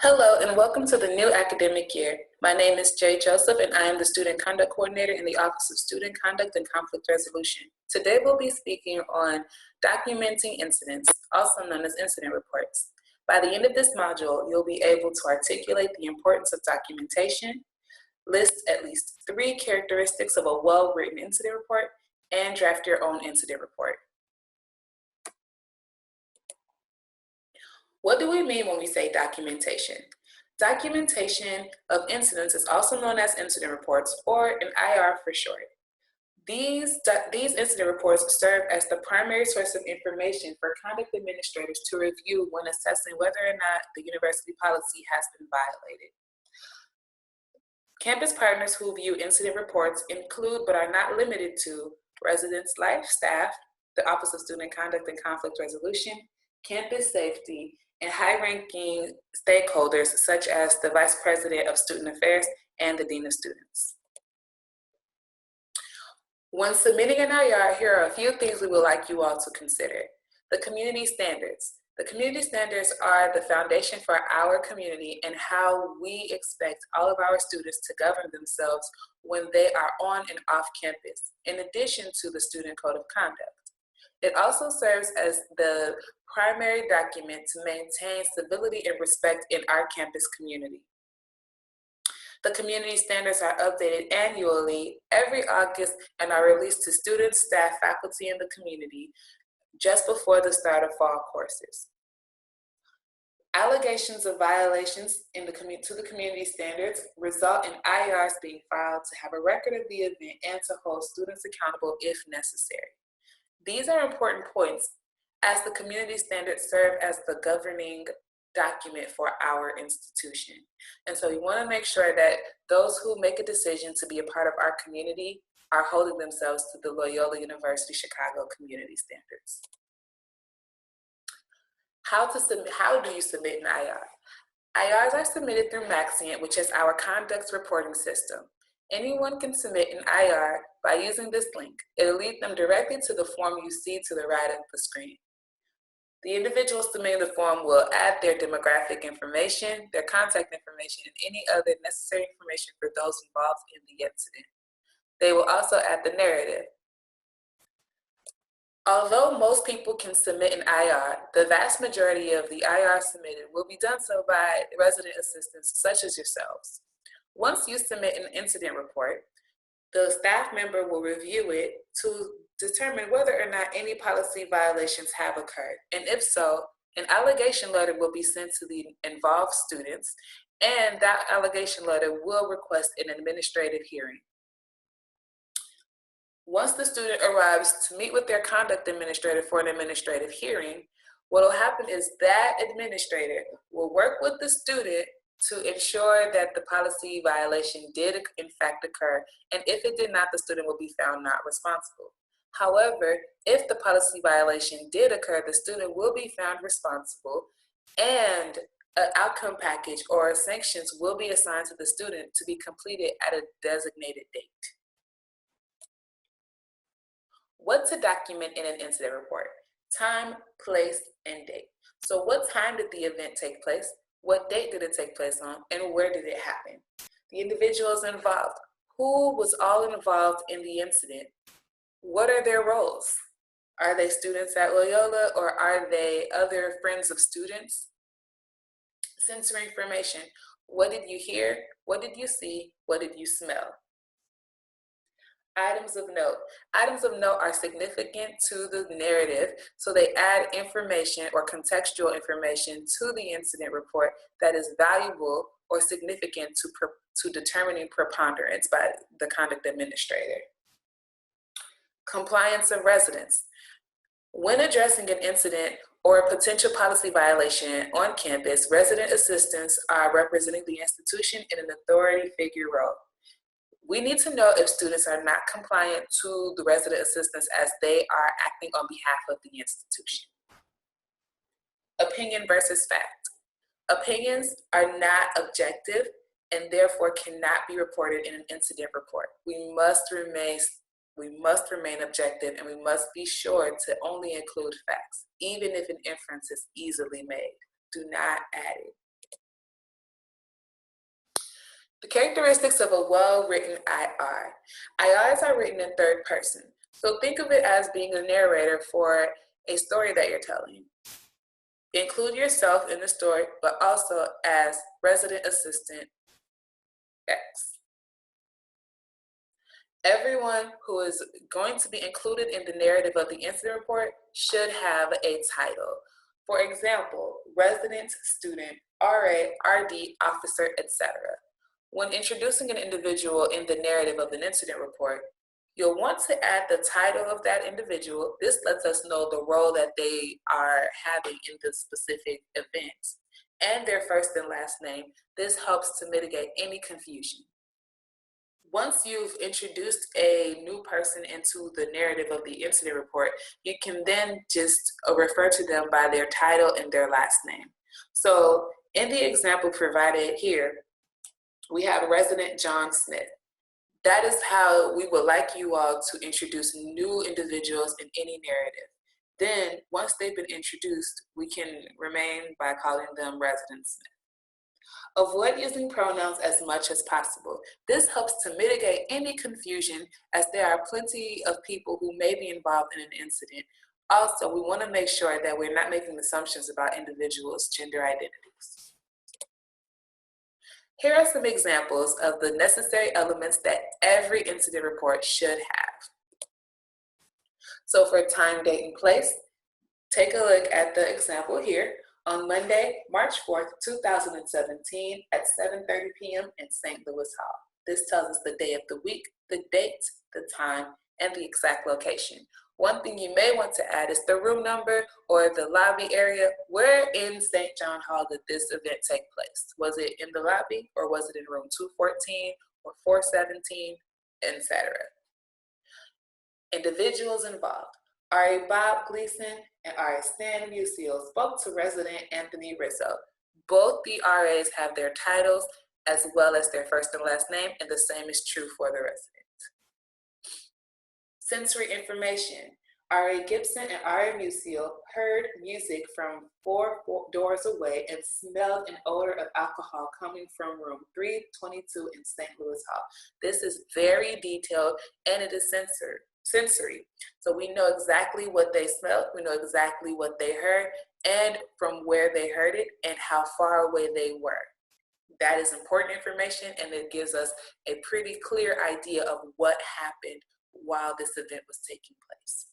Hello and welcome to the new academic year. My name is Jay Joseph and I am the Student Conduct Coordinator in the Office of Student Conduct and Conflict Resolution. Today we'll be speaking on documenting incidents, also known as incident reports. By the end of this module, you'll be able to articulate the importance of documentation, list at least 3 characteristics of a well-written incident report, and draft your own incident report. What do we mean when we say documentation? Documentation of incidents is also known as incident reports, or an IR for short. These incident reports serve as the primary source of information for conduct administrators to review when assessing whether or not the university policy has been violated. Campus partners who view incident reports include, but are not limited to, residence life, staff, the Office of Student Conduct and Conflict Resolution, campus safety, and high-ranking stakeholders such as the Vice President of Student Affairs and the Dean of Students. When submitting an IR, here are a few things we would like you all to consider. The community standards. The community standards are the foundation for our community and how we expect all of our students to govern themselves when they are on and off campus, in addition to the Student Code of Conduct. It also serves as the primary document to maintain civility and respect in our campus community. The community standards are updated annually every August and are released to students, staff, faculty, and the community just before the start of fall courses. Allegations of violations to the community standards result in IRs being filed to have a record of the event and to hold students accountable if necessary. These are important points as the community standards serve as the governing document for our institution. And so we want to make sure that those who make a decision to be a part of our community are holding themselves to the Loyola University Chicago community standards. How do you submit an IR? IRs are submitted through Maxient, which is our conduct reporting system. Anyone can submit an IR by using this link. It'll lead them directly to the form you see to the right of the screen. The individual submitting the form will add their demographic information, their contact information, and any other necessary information for those involved in the incident. They will also add the narrative. Although most people can submit an IR, the vast majority of the IR submitted will be done so by resident assistants such as yourselves. Once you submit an incident report, the staff member will review it to determine whether or not any policy violations have occurred. And if so, an allegation letter will be sent to the involved students, and that allegation letter will request an administrative hearing. Once the student arrives to meet with their conduct administrator for an administrative hearing, what will happen is that administrator will work with the student to ensure that the policy violation did in fact occur, and if it did not, the student will be found not responsible. However, if the policy violation did occur, the student will be found responsible, and an outcome package or sanctions will be assigned to the student to be completed at a designated date. What to document in an incident report? Time, place, and date. So what time did the event take place? What date did it take place on, and where did it happen? The individuals involved. Who was all involved in the incident? What are their roles? Are they students at Loyola, or are they other friends of students? Sensory information. What did you hear? What did you see? What did you smell? Items of note. Items of note are significant to the narrative, so they add information or contextual information to the incident report that is valuable or significant to determining preponderance by the conduct administrator. Compliance of residents. When addressing an incident or a potential policy violation on campus, resident assistants are representing the institution in an authority figure role. We need to know if students are not compliant to the resident assistants as they are acting on behalf of the institution. Opinion versus fact. Opinions are not objective and therefore cannot be reported in an incident report. We must remain objective, and we must be sure to only include facts, even if an inference is easily made. Do not add it. The characteristics of a well-written IR. IRs are written in third person. So think of it as being a narrator for a story that you're telling. Include yourself in the story, but also as resident assistant X. Everyone who is going to be included in the narrative of the incident report should have a title. For example, resident, student, RA, RD, officer, etc. When introducing an individual in the narrative of an incident report, you'll want to add the title of that individual. This lets us know the role that they are having in the specific event, and their first and last name. This helps to mitigate any confusion. Once you've introduced a new person into the narrative of the incident report, you can then just refer to them by their title and their last name. So in the example provided here, we have resident John Smith. That is how we would like you all to introduce new individuals in any narrative. Then, once they've been introduced, we can remain by calling them resident Smith. Avoid using pronouns as much as possible. This helps to mitigate any confusion, as there are plenty of people who may be involved in an incident. Also, we want to make sure that we're not making assumptions about individuals' gender identities. Here are some examples of the necessary elements that every incident report should have. So for time, date, and place, take a look at the example here. On Monday, March 4th, 2017 at 7:30 p.m. in St. Louis Hall. This tells us the day of the week, the date, the time, and the exact location. One thing you may want to add is the room number or the lobby area. Where in St. John Hall did this event take place? Was it in the lobby, or was it in room 214 or 417, etc.? Individuals involved. RA Bob Gleason and RA Stan Musial spoke to resident Anthony Rizzo. Both the RAs have their titles as well as their first and last name, and the same is true for the resident. Sensory information. RA Gibson and RA Musial heard music from four doors away and smelled an odor of alcohol coming from room 322 in St. Louis Hall. This is very detailed, and it is sensory. So we know exactly what they smelled, we know exactly what they heard, and from where they heard it and how far away they were. That is important information, and it gives us a pretty clear idea of what happened while this event was taking place.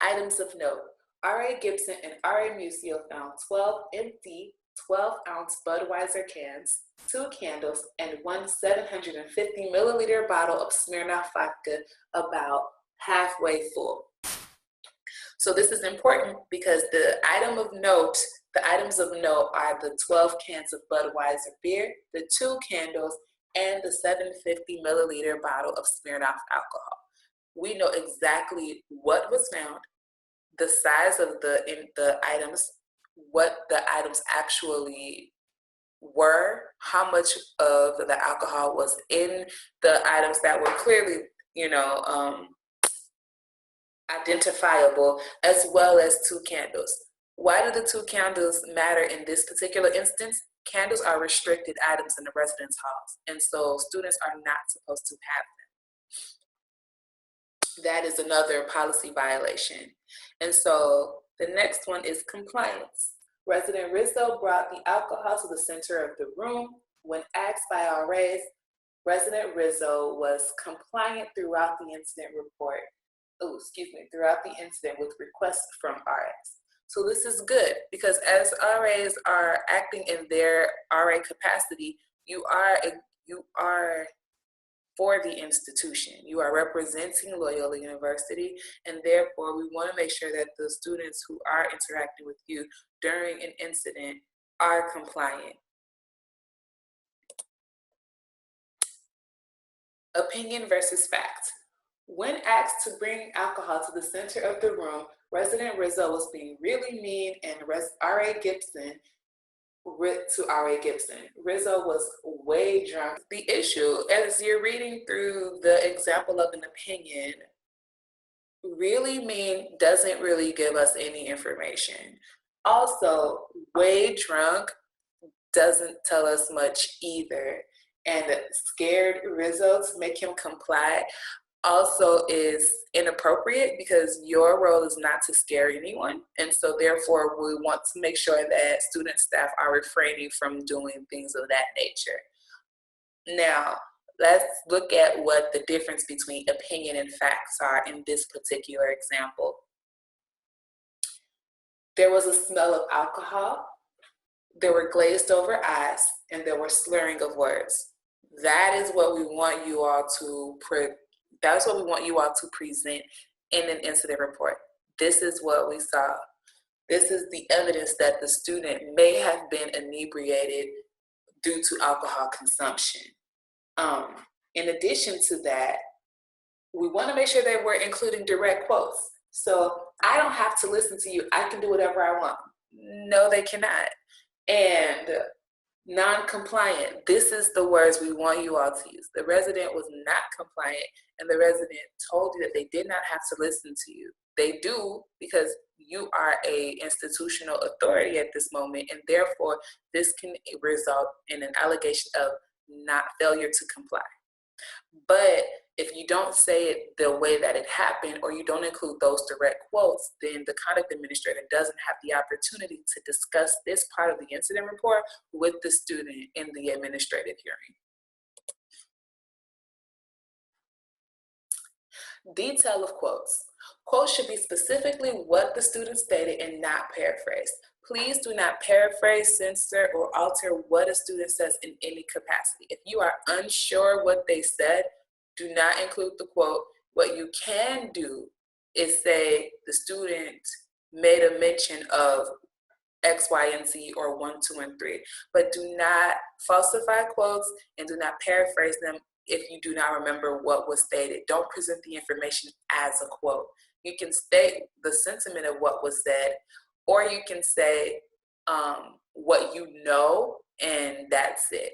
Items of note. RA Gibson and RA Musial found 12 empty 12-ounce Budweiser cans, 2 candles, and 1 750 milliliter bottle of Smirnoff vodka about halfway full. So this is important because the items of note are the 12 cans of Budweiser beer, the 2 candles, and the 750 milliliter bottle of Smirnoff alcohol. We know exactly what was found, the size of the items, what the items actually were, how much of the alcohol was in the items that were clearly, identifiable, as well as 2 candles. Why do the 2 candles matter in this particular instance? Candles are restricted items in the residence halls, and so students are not supposed to have them. That is another policy violation. And so the next one is compliance. Resident Rizzo brought the alcohol to the center of the room. When asked by RAs, Resident Rizzo was compliant throughout the incident throughout the incident with requests from RAs. So this is good, because as RAs are acting in their RA capacity, you are for the institution. You are representing Loyola University, and therefore we want to make sure that the students who are interacting with you during an incident are compliant. Opinion versus fact. When asked to bring alcohol to the center of the room, Resident Rizzo was being really mean, and RA Gibson to RA Gibson. Rizzo was way drunk. The issue, as you're reading through the example of an opinion, really mean doesn't really give us any information. Also, way drunk doesn't tell us much either. and scared Rizzo to make him comply also is inappropriate, because your role is not to scare anyone. And so therefore we want to make sure that student staff are refraining from doing things of that nature. Now, let's look at what the difference between opinion and facts are in this particular example. There was a smell of alcohol, there were glazed over eyes, and there were slurring of words. That is what we want you all to present in an incident report. This is what we saw. This is the evidence that the student may have been inebriated due to alcohol consumption. In addition to that, we want to make sure that we're including direct quotes. So I don't have to listen to you. I can do whatever I want. No, they cannot. And non-compliant, this is the words we want you all to use. The resident was not compliant, and the resident told you that they did not have to listen to you. They do, because you are a institutional authority at this moment, and therefore this can result in an allegation of not failure to comply. But if you don't say it the way that it happened, or you don't include those direct quotes, then the conduct administrator doesn't have the opportunity to discuss this part of the incident report with the student in the administrative hearing. Detail of quotes. Quotes should be specifically what the student stated and not paraphrased. Please do not paraphrase, censor, or alter what a student says in any capacity. If you are unsure what they said, do not include the quote. What you can do is say the student made a mention of X, Y, and Z, or 1, 2, and 3. But do not falsify quotes and do not paraphrase them if you do not remember what was stated. Don't present the information as a quote. You can state the sentiment of what was said, or you can say what you know, and that's it.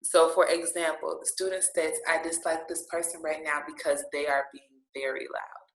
So for example, the student states, I dislike this person right now because they are being very loud.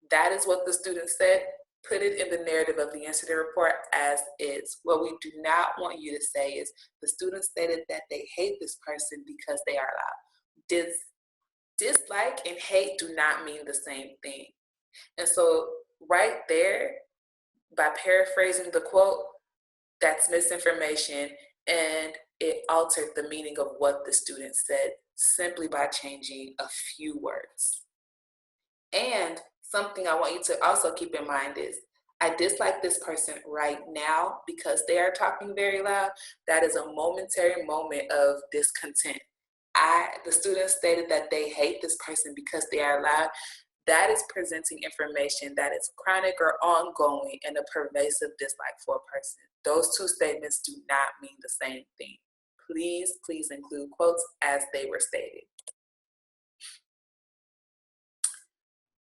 That is what the student said. Put it in the narrative of the incident report as is. What we do not want you to say is, the student stated that they hate this person because they are loud. Dislike and hate do not mean the same thing. And so right there, by paraphrasing the quote, that's misinformation, and it altered the meaning of what the student said simply by changing a few words. And something I want you to also keep in mind is, I dislike this person right now because they are talking very loud. That is a momentary moment of discontent. The student stated that they hate this person because they are loud. That is presenting information that is chronic or ongoing and a pervasive dislike for a person. Those two statements do not mean the same thing. Please, please include quotes as they were stated.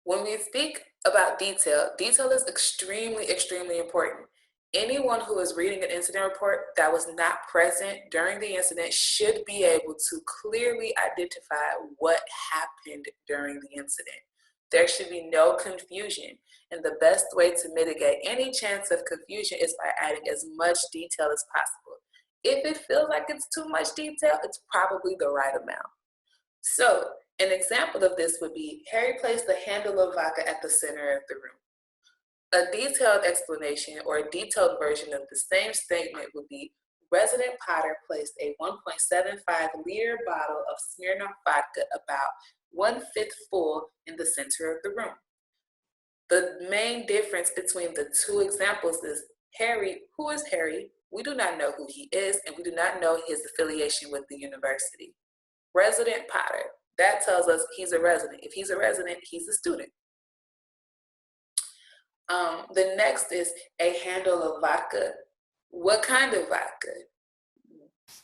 When we speak about detail, detail is extremely, extremely important. Anyone who is reading an incident report that was not present during the incident should be able to clearly identify what happened during the incident. There should be no confusion, and the best way to mitigate any chance of confusion is by adding as much detail as possible. If it feels like it's too much detail, it's probably the right amount. So, an example of this would be, Harry placed the handle of vodka at the center of the room. A detailed explanation or a detailed version of the same statement would be, Resident Potter placed a 1.75-liter bottle of Smirnoff vodka about 1/5 full in the center of the room. The main difference between the two examples is, Harry, who is Harry? We do not know who he is, and we do not know his affiliation with the university. Resident Potter, that tells us he's a resident. If he's a resident, he's a student. The next is a handle of vodka. What kind of vodka?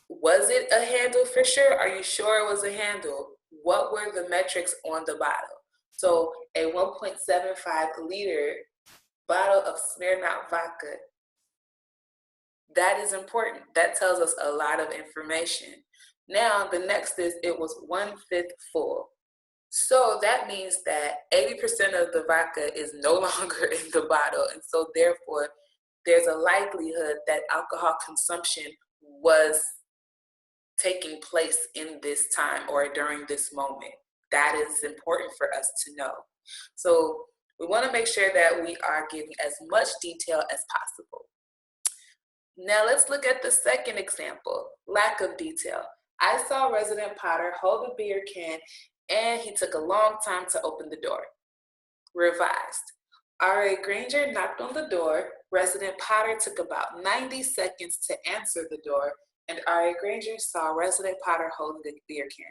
Was it a handle for sure? Are you sure it was a handle? What were the metrics on the bottle? So a 1.75-liter bottle of Smirnoff vodka, that is important. That tells us a lot of information. Now, the next is, it was 1/5 full. So that means that 80% of the vodka is no longer in the bottle. And so therefore, there's a likelihood that alcohol consumption was taking place in this time or during this moment. That is important for us to know. So we want to make sure that we are giving as much detail as possible. Now let's look at the second example, lack of detail. I saw Resident Potter hold a beer can and he took a long time to open the door. Revised. R.A. Granger knocked on the door. Resident Potter took about 90 seconds to answer the door, and R.A. Granger saw Resident Potter holding the beer can.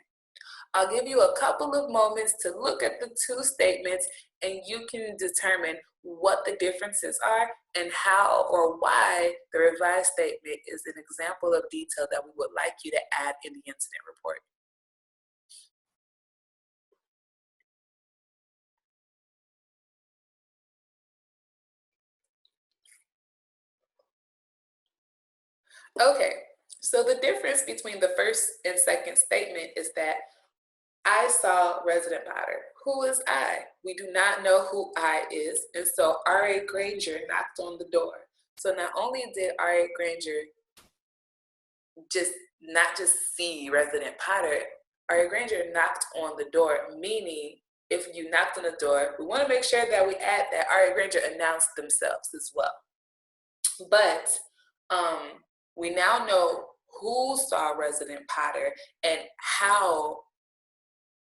I'll give you a couple of moments to look at the two statements, and you can determine what the differences are and how or why the revised statement is an example of detail that we would like you to add in the incident report. Okay, so the difference between the first and second statement is that I saw Resident Potter. Who is I? We do not know who I is, and so R.A. Granger knocked on the door. So not only did R.A. Granger not just see Resident Potter, R.A. Granger knocked on the door, meaning if you knocked on the door, we want to make sure that we add that R.A. Granger announced themselves as well. But we now know who saw Resident Potter and how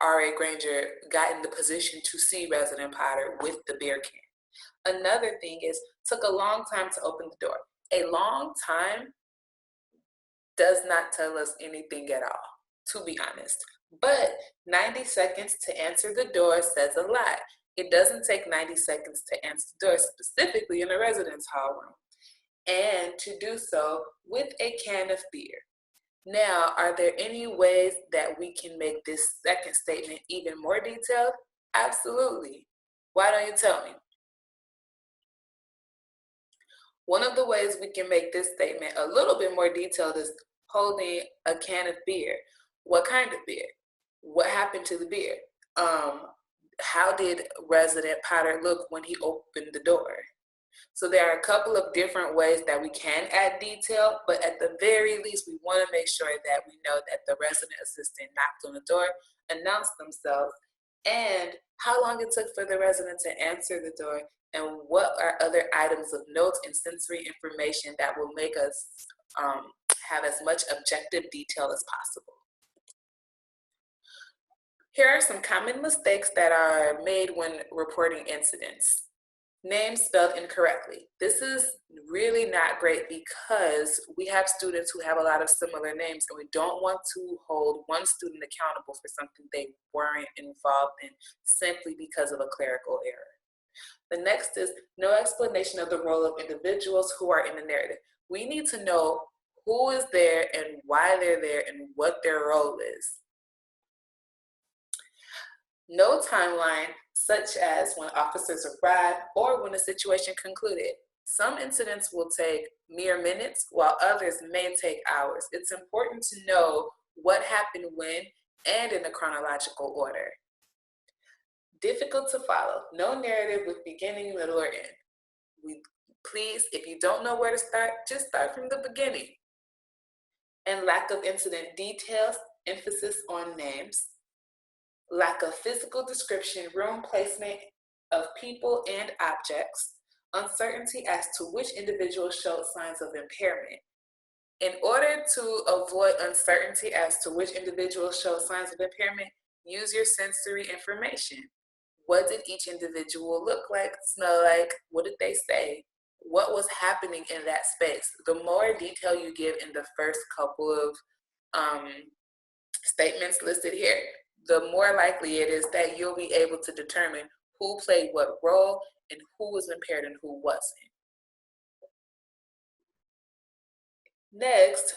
R.A. Granger got in the position to see Resident Potter with the beer can. Another thing is, took a long time to open the door. A long time does not tell us anything at all, to be honest. But 90 seconds to answer the door says a lot. It doesn't take 90 seconds to answer the door, specifically in a residence hall room, and to do so with a can of beer. Now, are there any ways that we can make this second statement even more detailed? Absolutely. Why don't you tell me? One of the ways we can make this statement a little bit more detailed is holding a can of beer. What kind of beer? What happened to the beer? How did Resident Potter look when he opened the door? So there are a couple of different ways that we can add detail, but at the very least, we want to make sure that we know that the resident assistant knocked on the door, announced themselves, and how long it took for the resident to answer the door, and what are other items of note and sensory information that will make us have as much objective detail as possible. Here are some common mistakes that are made when reporting incidents. Names spelled incorrectly. This is really not great because we have students who have a lot of similar names, and we don't want to hold one student accountable for something they weren't involved in simply because of a clerical error. The next is no explanation of the role of individuals who are in the narrative. We need to know who is there and why they're there and what their role is. No timeline, such as when officers arrive or when a situation concluded. Some incidents will take mere minutes, while others may take hours. It's important to know what happened when and in a chronological order. Difficult to follow. No narrative with beginning, middle, or end. Please, if you don't know where to start, just start from the beginning. And lack of incident details, emphasis on names. Lack of physical description, room placement of people and objects, uncertainty as to which individual showed signs of impairment. In order to avoid uncertainty as to which individual showed signs of impairment, use your sensory information. What did each individual look like, smell like? What did they say? What was happening in that space? The more detail you give in the first couple of statements listed here, the more likely it is that you'll be able to determine who played what role and who was impaired and who wasn't. Next,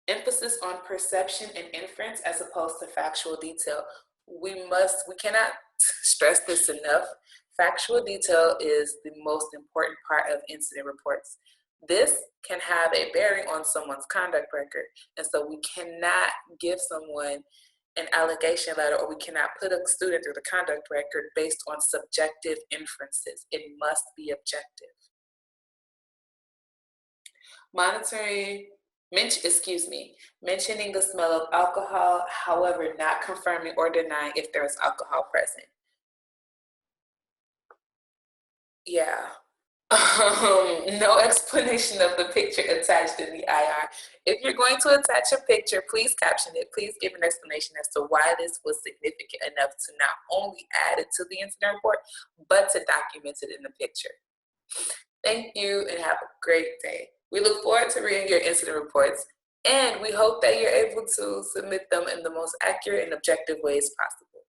emphasis on perception and inference as opposed to factual detail. We cannot stress this enough. Factual detail is the most important part of incident reports. This can have a bearing on someone's conduct record. And so we cannot give someone an allegation letter, or we cannot put a student through the conduct record based on subjective inferences. It must be objective. Monitoring mentioning the smell of alcohol, however, not confirming or denying if there is alcohol present. Yeah. No explanation of the picture attached in the IR. If you're going to attach a picture, please caption it. Please give an explanation as to why this was significant enough to not only add it to the incident report, but to document it in the picture. Thank you and have a great day. We look forward to reading your incident reports, and we hope that you're able to submit them in the most accurate and objective ways possible.